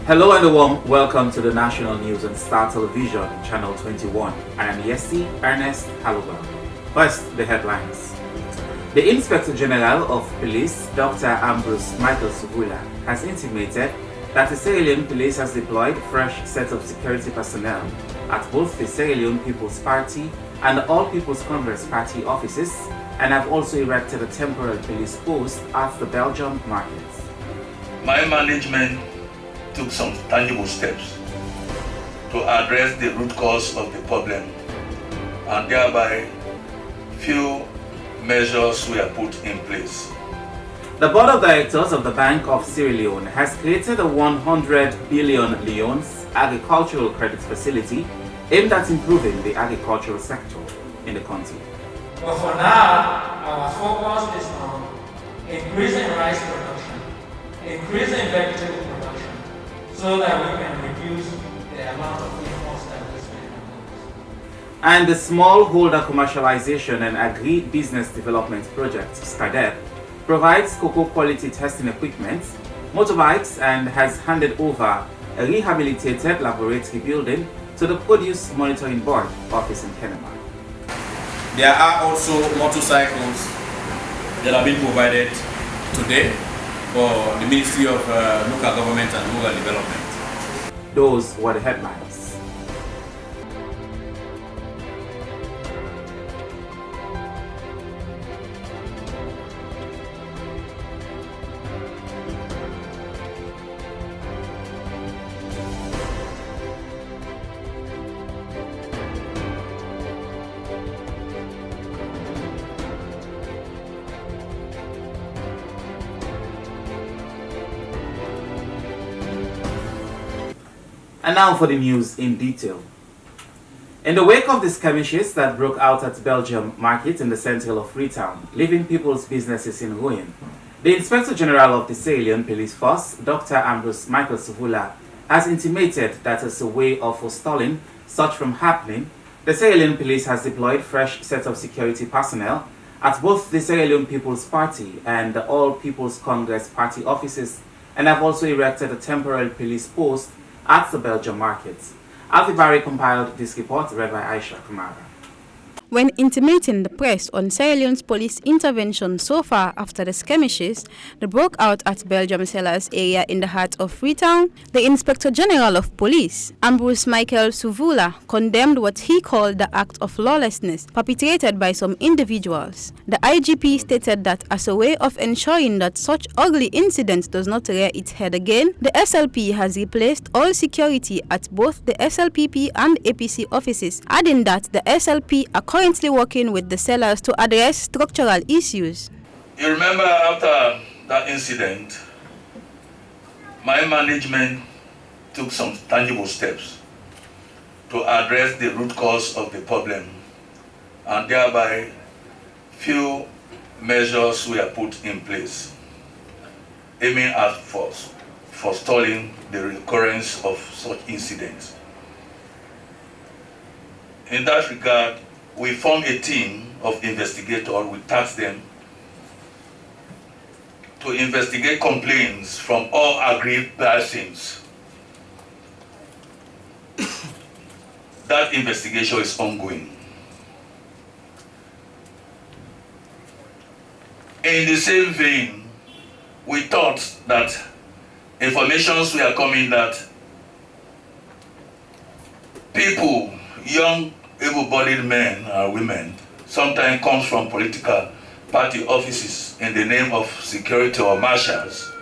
Hello and a warm welcome to the national news on Star Television, Channel 21. I am Yesi Ernest Haluba. First, the headlines. The Inspector General of Police, Dr. Ambrose Michael Suvula, has intimated that the Sierra Leone Police has deployed fresh set of security personnel at both the Sierra Leone People's Party and the All People's Congress Party offices and have also erected a temporary police post at the Belgium markets. My management took some tangible steps to address the root cause of the problem, and thereby few measures were put in place. The Board of Directors of the Bank of Sierra Leone has created a 100 billion leones agricultural credit facility aimed at improving the agricultural sector in the country. But for now, our focus is on increasing rice production, increasing vegetable production, so that we can reduce the amount of imports that we spend on those. And the Smallholder Commercialization and Agri-Business Development Project, SCADEP, provides cocoa quality testing equipment, motorbikes, and has handed over a rehabilitated laboratory building to the Produce Monitoring Board office in Kenema. There are also motorcycles that have been provided today for the Ministry of Local Government and Rural Development. Those were the headlines. And now for the news in detail. In the wake of the skirmishes that broke out at Belgium Market in the center of Freetown, leaving people's businesses in ruin, the Inspector General of the Sierra Leone Police Force, Dr. Ambrose Michael Suvula, has intimated that as a way of forestalling such from happening, the Sierra Leone Police has deployed fresh set of security personnel at both the Sierra Leone People's Party and the All People's Congress Party offices and have also erected a temporary police post at the Belgium markets. Alfie Barry compiled this report read by Aisha Kumara. When intimating the press on Sierra Leone's police intervention so far after the skirmishes that broke out at Belgium Sellers area in the heart of Freetown, the Inspector General of Police, Ambrose Michael Suvula, condemned what he called the act of lawlessness perpetrated by some individuals. The IGP stated that as a way of ensuring that such ugly incidents does not rear its head again, the SLP has replaced all security at both the SLPP and APC offices, adding that the SLP are currently working with the sellers to address structural issues. You remember after that incident, my management took some tangible steps to address the root cause of the problem, and thereby few measures were put in place aiming at forestalling the recurrence of such incidents. In that regard, we formed a team of investigators. We tasked them to investigate complaints from all aggrieved persons. That investigation is ongoing. In the same vein, we thought that informations were coming that people, young able-bodied men and women, sometimes comes from political party offices in the name of security or marshals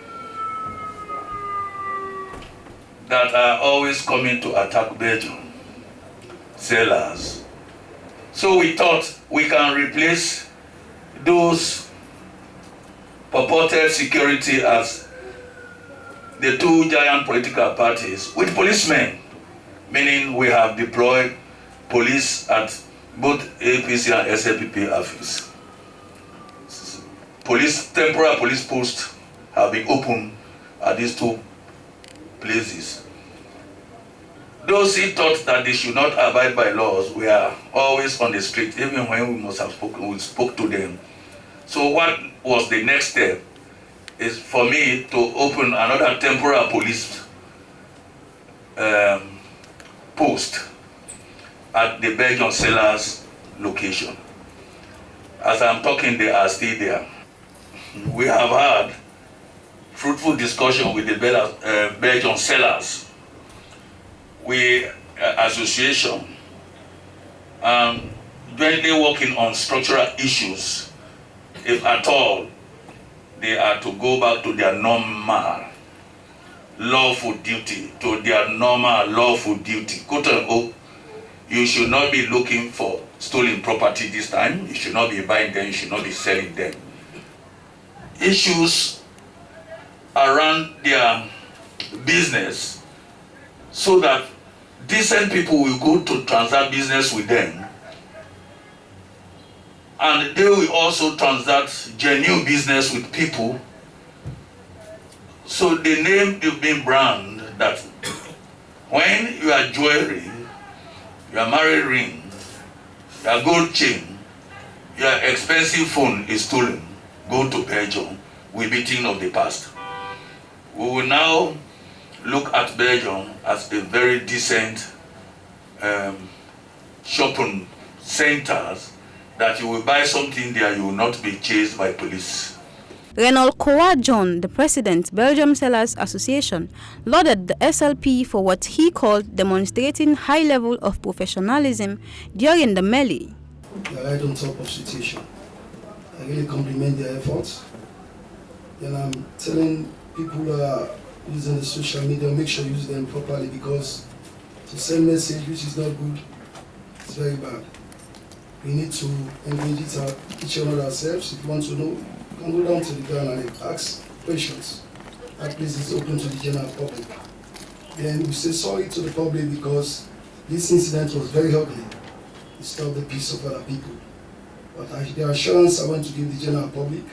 that are always coming to attack Belgium sellers. So we thought we can replace those purported security as the two giant political parties with policemen, meaning we have deployed police at both APC and SLPP office. Temporary police posts have been opened at these two places. Those who thought that they should not abide by laws were always on the street, even when we spoke to them. So what was the next step is for me to open another temporary police post at the Belgian sellers location. As I'm talking, they are still there. We have had fruitful discussion with the Belgian sellers, with association, jointly working on structural issues, if at all they are to go back to their normal lawful duty, quote unquote. You should not be looking for stolen property this time. You should not be buying them, you should not be selling them. Issues around their business, so that decent people will go to transact business with them, and they will also transact genuine business with people. So the name you've been brand that when you are jewelry, your married ring, your gold chain, your expensive phone is stolen, go to Belgium, will be thing of the past. We will now look at Belgium as a very decent shopping centers, that you will buy something there, you will not be chased by police. Reynold Kouwa-John, the president, Belgium Sellers Association, lauded the SLP for what he called demonstrating high level of professionalism during the melee. They are right on top of the situation. I really compliment their efforts. And I'm telling people who are using the social media, make sure you use them properly, because to send message which is not good, it's very bad. We need to engage each other ourselves. If you want to know, you can go down to the ground and ask questions. That place is open to the general public. Then we say sorry to the public because this incident was very ugly. It disturbed the peace of other people. But the assurance I want to give the general public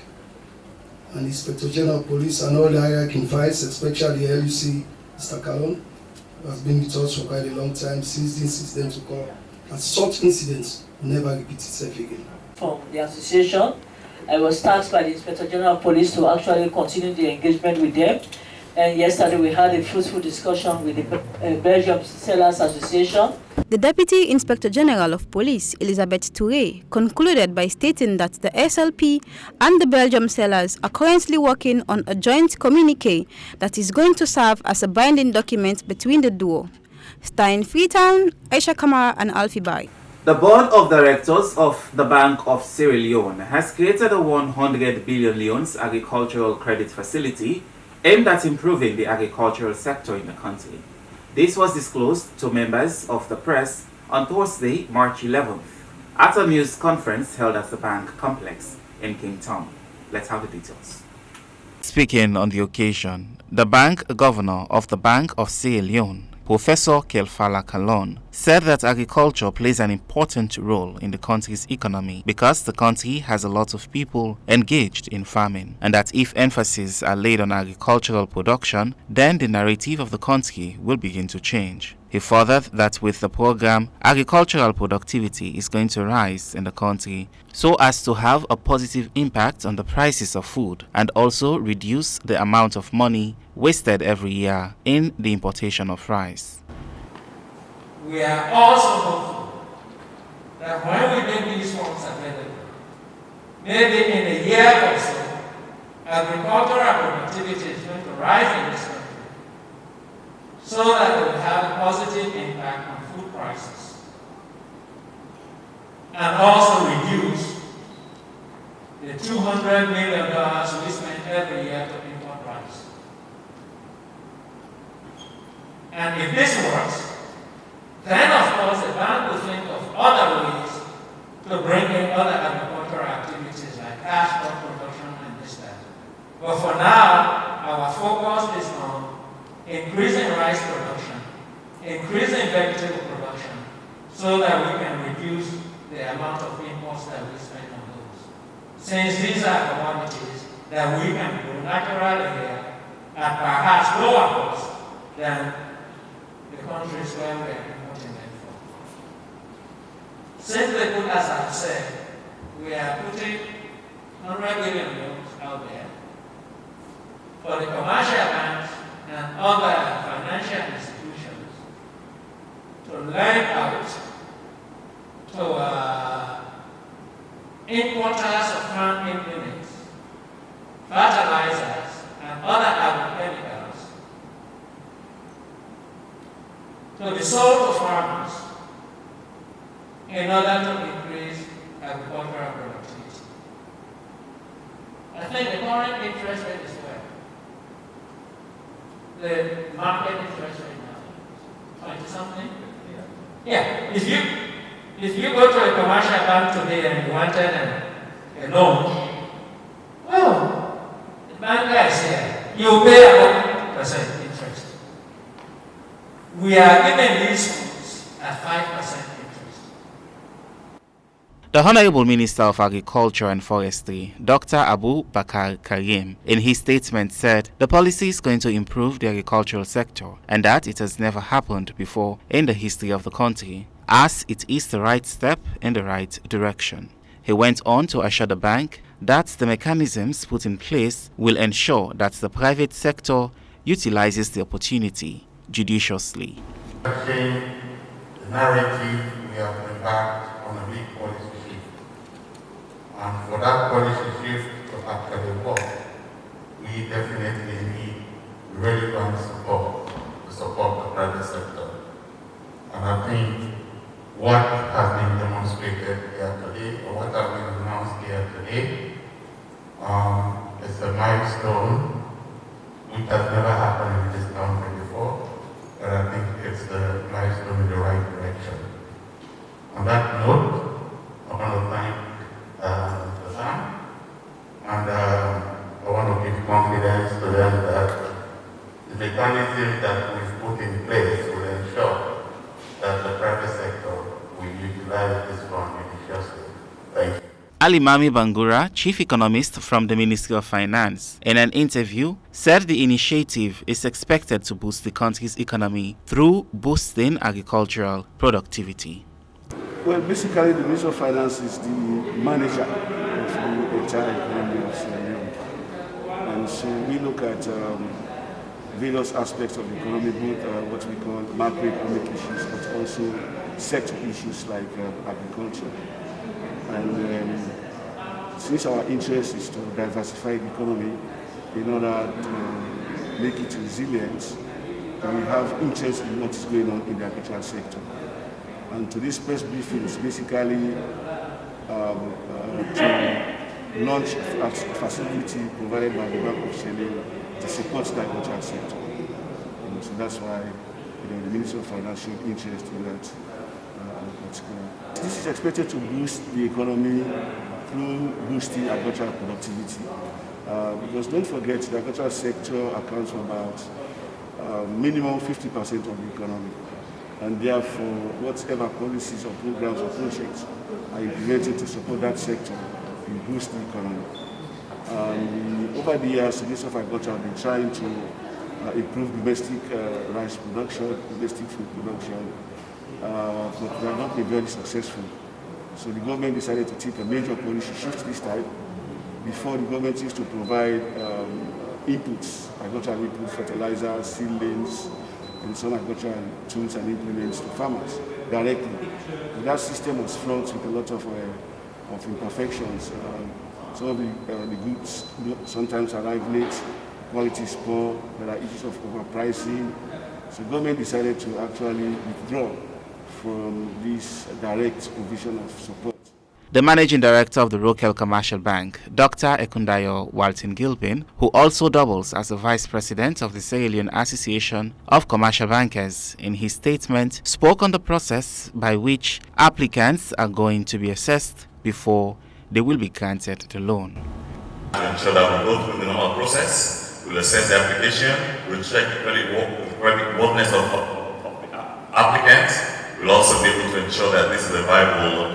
and the Inspector General of Police and all the high-ranking files, especially the LUC, Mr. Kalon, who has been with us for quite a long time since this incident occurred. And such incidents will never repeat itself again. From the association, I was tasked by the Inspector General of Police to actually continue the engagement with them. And yesterday we had a fruitful discussion with the Belgium Sellers Association. The Deputy Inspector General of Police, Elizabeth Touré, concluded by stating that the SLP and the Belgium sellers are currently working on a joint communique that is going to serve as a binding document between the duo. Stein Freetown, Aisha Kamara and Alfie Bai. The Board of Directors of the Bank of Sierra Leone has created a 100 billion leones agricultural credit facility aimed at improving the agricultural sector in the country. This was disclosed to members of the press on Thursday, March 11th, at a news conference held at the bank complex in King Tom. Let's have the details. Speaking on the occasion, the bank governor of the Bank of Sierra Leone, Professor Kelfala Kalon, said that agriculture plays an important role in the country's economy because the country has a lot of people engaged in farming, and that if emphasis are laid on agricultural production, then the narrative of the country will begin to change. He furthered that with the program, agricultural productivity is going to rise in the country so as to have a positive impact on the prices of food and also reduce the amount of money wasted every year in the importation of rice. We are also hopeful that when we make these funds available, maybe in a year or so, agricultural productivity is going to rise in this country, so that it will have a positive impact on food prices and also reduce the $200 million we spend every year to import rice. And if this works, then of course the bank will think of other ways to bring in other agricultural activities like cash crop production and this that. But for now, our focus is on increasing rice production, increasing vegetable production, so that we can reduce the amount of imports that we spend on those. Since these are commodities that we can grow naturally here at perhaps lower cost than the countries where we are importing them from. Simply put, as I've said, we are putting 100 billion loans out there for the commercial banks and other financial institutions to lend out to importers of farm implements, fertilizers, and other agrochemicals to be sold to farmers in order to increase agricultural productivity. I think the current interest rate is well. The market interest rate now, 20 something? Yeah. If you go to a commercial bank today and you wanted a loan, well, the bank guy is here. You pay about 1% interest. We are giving these funds at 5% interest. The Honorable Minister of Agriculture and Forestry, Dr. Abu Bakar Karim, in his statement said the policy is going to improve the agricultural sector and that it has never happened before in the history of the country, as it is the right step in the right direction. He went on to assure the bank that the mechanisms put in place will ensure that the private sector utilizes the opportunity judiciously. The narrative we have embarked on a big policy shift. And for that policy shift to actually work, we definitely need relevant support to support the private sector. And I think what has been demonstrated here today, or what has been announced here today, is a milestone which has never happened in this country before. But I think it's the milestone in the right direction. On that note, I want to thank the SAM, and I want to give confidence to them that the mechanism that we've put in place will ensure that the private sector will utilize this fund judiciously. Thank you. Ali Mami Bangura, chief economist from the Ministry of Finance, in an interview, said the initiative is expected to boost the country's economy through boosting agricultural productivity. Well, basically, the Ministry of Finance is the manager of the entire economy of Sierra Leone. And so we look at various aspects of the economy, both what we call macroeconomic issues, but also sector issues like agriculture. And since our interest is to diversify the economy in order to make it resilient, we have interest in what is going on in the agricultural sector. And today's press briefing is basically to launch a facility provided by the Bank of Sierra Leone to support the agricultural sector. So that's why the Ministry of Finance showed interest in that. This is expected to boost the economy through boosting agricultural productivity. Because don't forget, the agricultural sector accounts for about minimum 50% of the economy. And therefore, whatever policies or programs or projects are implemented to support that sector will boost the economy. Over the years, the Ministry of Agriculture have been trying to improve domestic rice production, domestic food production, but they have not been very successful. So the government decided to take a major policy shift this time. Before, the government used to provide inputs, agricultural inputs, fertilizers, seedlings, and some agricultural tools and implements to farmers directly. But that system was fraught with a lot of imperfections. Some of the goods sometimes arrive late, quality is poor, there are issues of overpricing. So the government decided to actually withdraw from this direct provision of support. The managing director of the Rokel Commercial Bank, Dr. Ekundayo Walton Gilpin, who also doubles as the vice president of the Sierra Leone Association of Commercial Bankers, in his statement spoke on the process by which applicants are going to be assessed before they will be granted the loan. To ensure that we go through the normal process, we'll assess the application, we'll check the credit worthiness of applicants. We'll also be able to ensure that this is a viable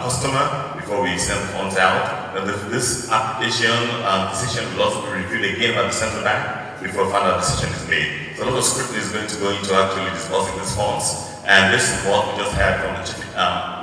customer before we send funds out. And this application decision will also be reviewed again by the central bank before a final decision is made. So a lot of scrutiny is going to go into actually disbursing these funds. And this is what we just heard from the chief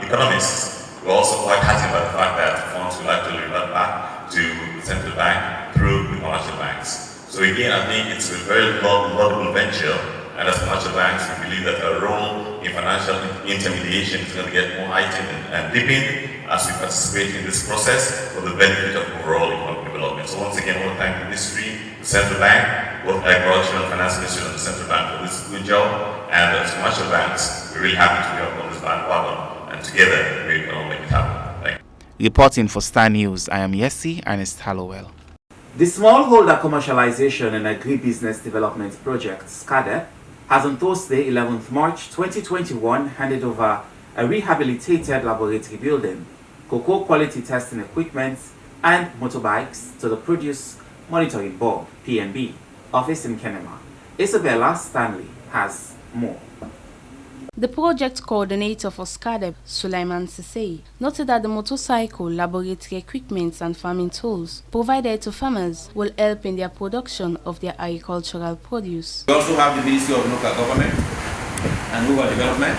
economists. We're also quite heartened by the fact that funds will actually revert back to the central bank through the commercial banks. So again, I think it's a very laudable venture. And as commercial banks, we believe that our role financial intermediation is going to get more heightened and deepened as we participate in this process for the benefit of overall economic development. So once again, I want to thank the Ministry, the Central Bank, both Agricultural and Finance Ministry and the Central Bank for this good job. And as commercial banks, we're really happy to be up on this bandwagon, and together we can all make it happen. Thank you. Reporting for Star News, I am Yessi Ernest Hallowell. The Smallholder Commercialization and Agribusiness Development Project, SCADEP, has on Thursday, 11th March 2021, handed over a rehabilitated laboratory building, cocoa quality testing equipment, and motorbikes to the Produce Monitoring Board, PMB, office in Kenema. Isabella Stanley has more. The project coordinator for SCADEP, Sulaiman Sisei, noted that the motorcycle, laboratory equipment and farming tools provided to farmers will help in their production of their agricultural produce. We also have the Ministry of Local Government and Rural Development.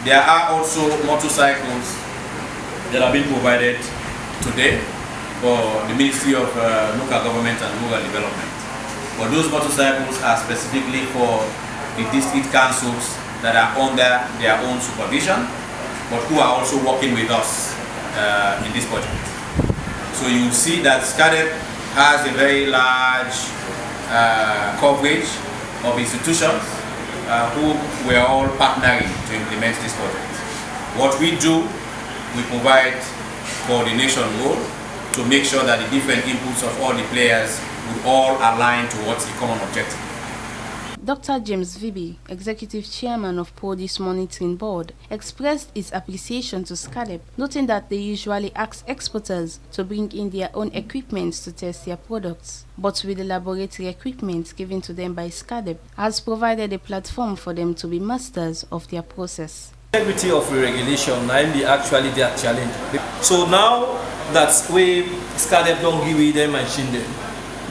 There are also motorcycles that have been provided today for the Ministry of Local Government and Rural Development. But those motorcycles are specifically for the district councils that are under their own supervision, but who are also working with us in this project. So you see that SCADEP has a very large coverage of institutions who were all partnering to implement this project. What we do, we provide coordination role to make sure that the different inputs of all the players would all align towards the common objective. Dr. James Vibi, Executive Chairman of Produce Monitoring Board, expressed his appreciation to SCADEP, noting that they usually ask exporters to bring in their own equipment to test their products. But with the laboratory equipment given to them by SCADEP, has provided a platform for them to be masters of their process. Integrity of regulation might be actually their challenge. So now that we SCADEP don't give them machine them,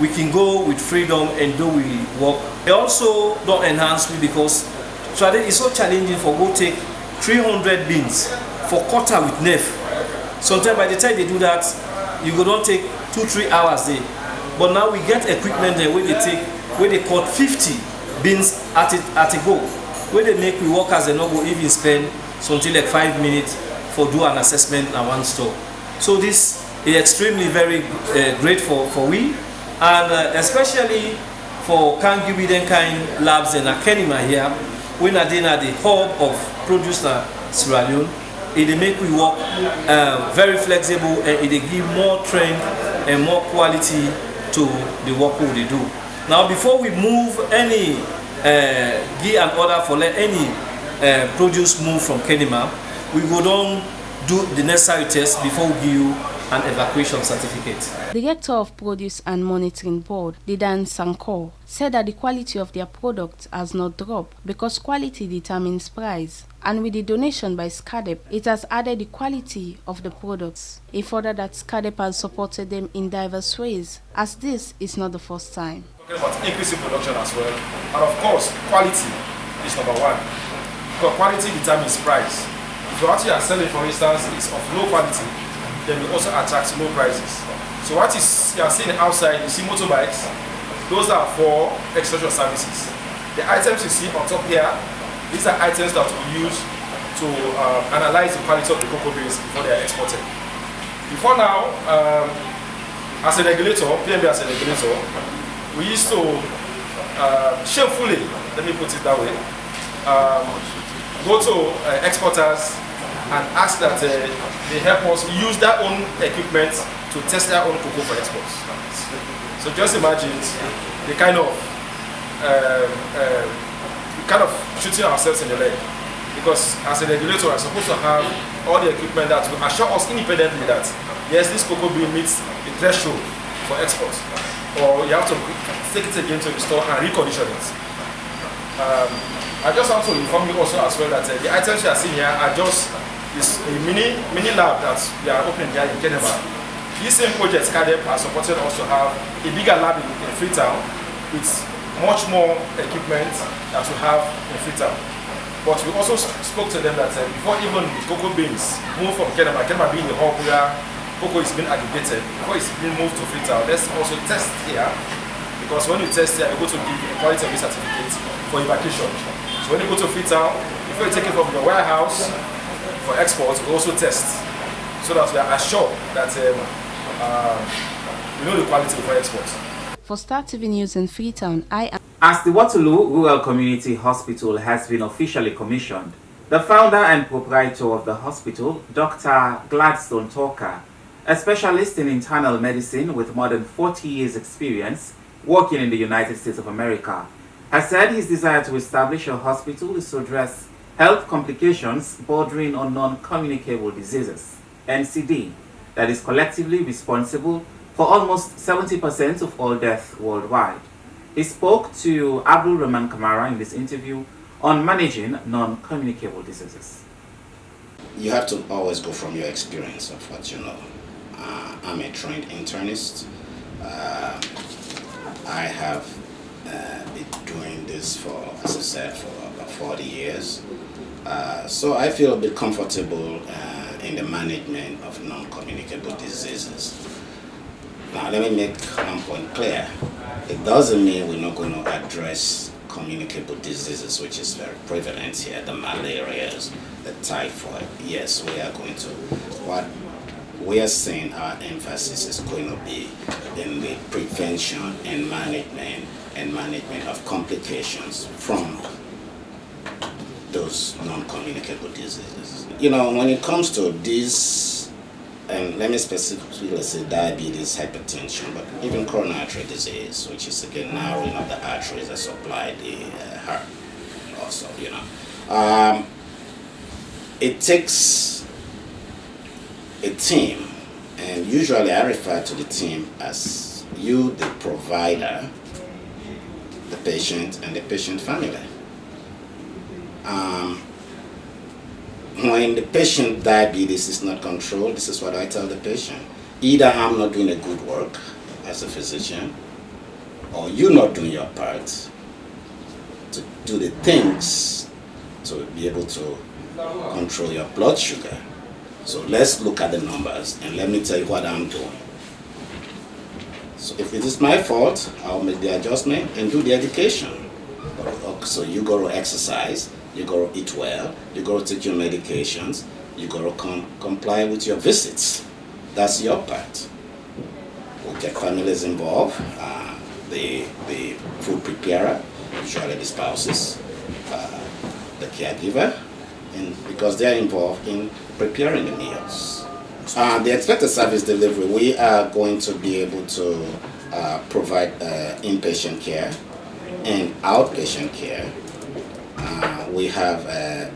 we can go with freedom and do we work. They also don't enhance me because it's so challenging for go take 300 beans for quarter with NEF. Sometimes by the time they do that, you go don't take 2-3 hours there. But now we get equipment there where they cut 50 beans at a go. Where they make we workers they not go even spend something like 5 minutes for do an assessment in one store. So this is extremely very great for we. And especially for Kangibiden kind labs in Kenema here, when I did at the hub of Produce Sierra Leone, it make we work very flexible and it give more trend and more quality to the work we do. Now before we move any give an order for let any produce move from Kenema, we go down do the necessary tests before we give you an evacuation certificate. The Director of Produce and Monitoring Board, Didan Sankor, said that the quality of their product has not dropped because quality determines price. And with the donation by SCADEP, it has added the quality of the products. He furthered that SCADEP has supported them in diverse ways, as this is not the first time. Talking about increasing production as well, and of course, quality is number one. Because quality determines price. If what you are selling, for instance, is of low quality, then we also attract low prices. So what you are seeing outside, you see motorbikes, those are for extraction services. The items you see on top here, these are items that we use to analyze the quality of the cocoa beans before they are exported. Before now, as a regulator, PMB as a regulator, we used to shamefully, let me put it that way, go to exporters and ask that they help us use their own equipment to test their own cocoa for exports. So just imagine the kind of shooting ourselves in the leg. Because as a regulator, we're supposed to have all the equipment that will assure us independently that yes, this cocoa bean meets the threshold for exports. Or you have to take it again to the store and recondition it. I just want to inform you also as well that the items you are seeing here are just this mini lab that we are opening here in Kenema. This same project SCADEP has supported us to have a bigger lab in Freetown with much more equipment that we have in Freetown. But we also spoke to them that before even cocoa beans move from Kenema being the hub where cocoa is being aggregated, before it's being moved to Freetown, let's also test here. Because when you test here, you're going to give a quality of certificate for evacuation. So when you go to Freetown, before you take it from the warehouse for export, we also test so that we are assured that we know the quality for export. For Star TV News in Freetown, I am... As the Waterloo Rural Community Hospital has been officially commissioned, the founder and proprietor of the hospital, Dr. Gladstone Talker, a specialist in internal medicine with more than 40 years' experience working in the United States of America, has said his desire to establish a hospital is to address health complications bordering on non-communicable diseases, NCD, that is collectively responsible for almost 70% of all deaths worldwide. He spoke to Abdul Rahman Kamara in this interview on managing non-communicable diseases. You have to always go from your experience of what you know. I'm a trained internist. I have been doing this for, as I said, for about 40 years. So I feel a bit comfortable in the management of non-communicable diseases. Now let me make one point clear. It doesn't mean we're not going to address communicable diseases, which is very prevalent here, the malarias, the typhoid. Yes, we are going to. What we are saying, our emphasis is going to be in the prevention and management of complications from those non-communicable diseases. You know, when it comes to this, and let me specifically say diabetes, hypertension, but even coronary artery disease, which is again narrowing of the arteries that supply the heart also, you know. It takes a team, and usually I refer to the team as you, the provider, the patient, and the patient family. When the patient diabetes is not controlled, this is what I tell the patient. Either I'm not doing a good work as a physician, or you're not doing your part to do the things to be able to control your blood sugar. So let's look at the numbers and let me tell you what I'm doing. So if it is my fault, I'll make the adjustment and do the education. So you got to exercise, you got to eat well, you got to take your medications, you got to comply with your visits. That's your part. We'll get families involved, the food preparer, usually the spouses, the caregiver, and because they're involved in preparing the meals. The expected service delivery, we are going to be able to provide inpatient care and outpatient care. We have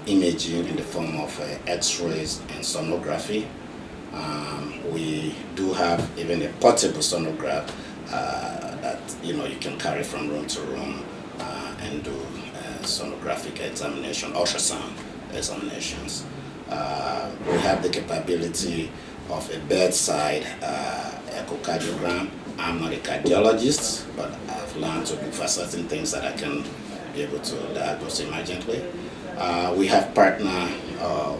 imaging in the form of x-rays and sonography. We do have even a portable sonograph that you can carry from room to room and do sonographic examination, ultrasound examinations. We have the capability of a bedside echocardiogram. I'm not a cardiologist, but I've learned to do for certain things that I can be able to diagnose emergently. We have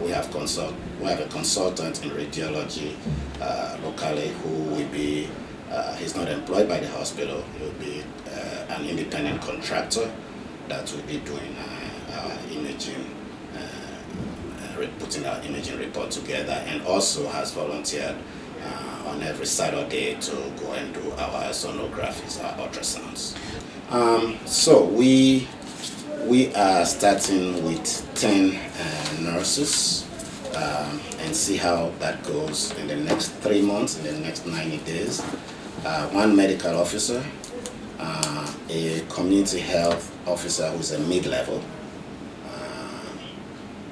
we have a consultant in radiology locally who will be, he's not employed by the hospital, he will be an independent contractor that will be doing our imaging, putting our imaging report together, and also has volunteered on every Saturday to go and do our sonographies, our ultrasounds. So we are starting with 10 nurses and see how that goes in the next 3 months, in the next 90 days. 1 medical officer, a community health officer who's a mid-level,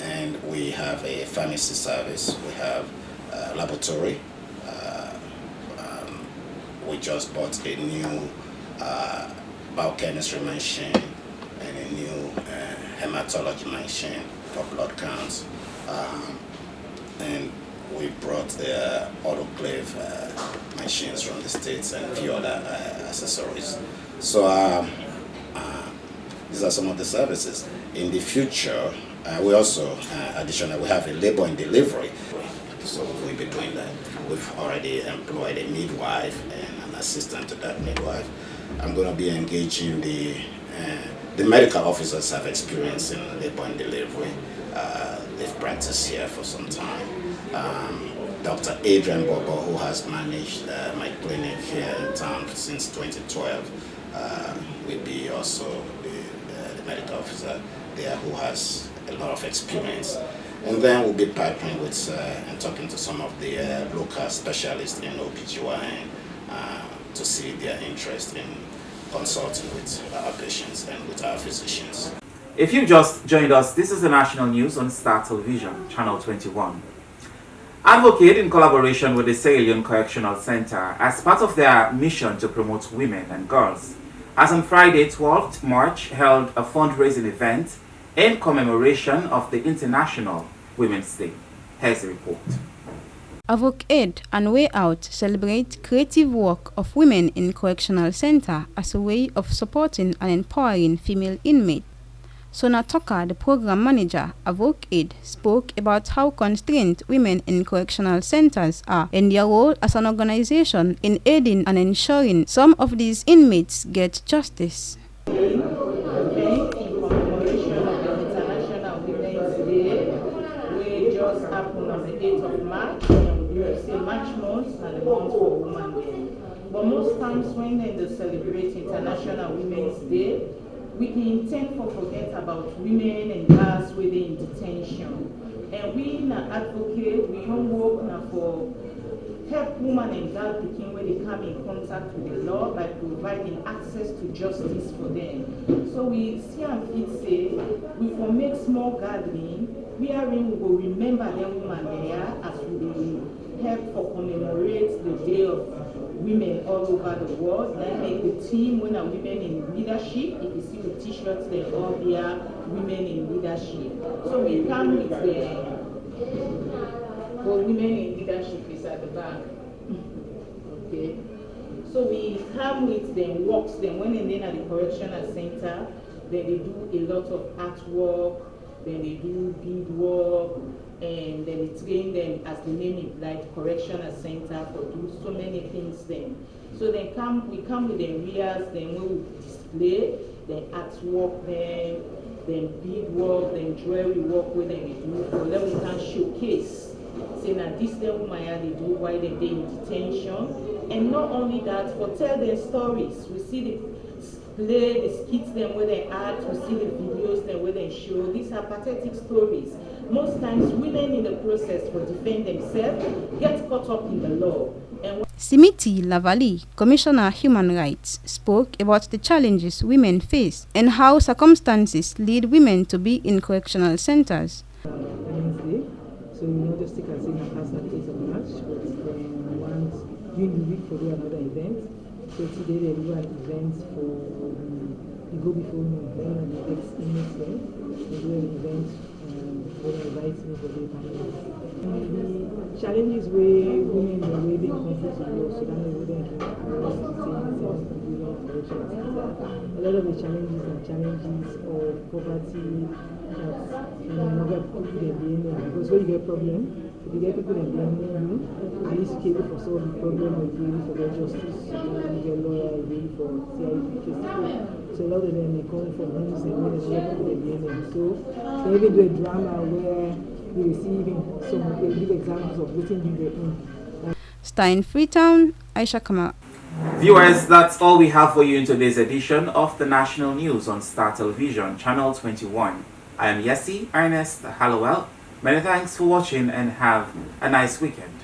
and we have a pharmacy service, we have a laboratory. We just bought a new biochemistry machine and a new hematology machine for blood counts. And we brought the autoclave machines from the States and a few other accessories. So these are some of the services. In the future, we also, additionally, we have a labor and delivery. So we'll be doing that. We've already employed a midwife and an assistant to that midwife. I'm going to be engaging the The medical officers have experience in labor and delivery. They've practiced here for some time. Dr. Adrian Bobo, who has managed my clinic here in town since 2012, will be also the medical officer there who has a lot of experience. And then we'll be partnering with and talking to some of the local specialists in OBGYN to see their interest in consulting with our patients and with our physicians. If you've just joined us, this is the national news on Star Television, Channel 21. Advocate, in collaboration with the Sierra Leone Correctional Center, as part of their mission to promote women and girls, has on Friday, 12th March, held a fundraising event in commemoration of the International Women's Day. Here's the report. Advocate and Way Out celebrate creative work of women in Correctional Center as a way of supporting and empowering female inmates. Sona Toka, the program manager of Advocate, spoke about how constrained women in correctional centers are in their role as an organization in aiding and ensuring some of these inmates get justice. In commemoration of the International Women's Day, which just happened on the 8th of March, you will see March month and the month for Women's Day. But most times when they celebrate International Women's Day, we intend to forget about women and girls within detention. And we in Advocate, we don't work for help women and girls picking when they come in contact with the law by providing access to justice for them. So we see and fit say, we will make small gathering, wherein we will remember them women there as we will help for commemorate the Day of Women all over the world. Then make the team when are women in leadership. If you see the t-shirts, they all bear women in leadership. So we come with the women in leadership is at the back. Okay. So we come with them, works them when they're at the correctional center, then they do a lot of artwork, then they do beadwork, and then we train them, as the name implies, correctional center for do so many things then. So then we come with the areas, then we will display, then artwork them, then beadwork, then jewelry work with them we do, so then we can showcase. Say now this day they do while they're in detention. And not only that, but tell their stories. We see the play, the skits them where they act, we see the videos them where they show. These are pathetic stories. Most times women in the process for defend themselves get caught up in the law. Simiti Lavali, Commissioner Human Rights, spoke about the challenges women face and how circumstances lead women to be in correctional centers. Wednesday, so we not just take as in as at 8th of March, but once during the week for another event. So today they do an event for we go before men and the ex-inmates there. They do an event for the rights for the panelists. The challenges where women are really conflict with law, so that they wouldn't arrest the same correctional center. A lot of the challenges are challenges of poverty that never put them in because when you get a problem, if you get people that blame you, at least you able for solve the problem or you able for get justice, you get a lawyer, you able for CIP cases. So a lot of them they come from homes and when they never put them in. So they even do a drama where we receiving some they give examples of waiting in their own. Stein Freetown, Aisha Kamara. Viewers, that's all we have for you in today's edition of the National News on Star Television, Channel 21. I am Yessi Ernest Hallowell. Many thanks for watching and have a nice weekend.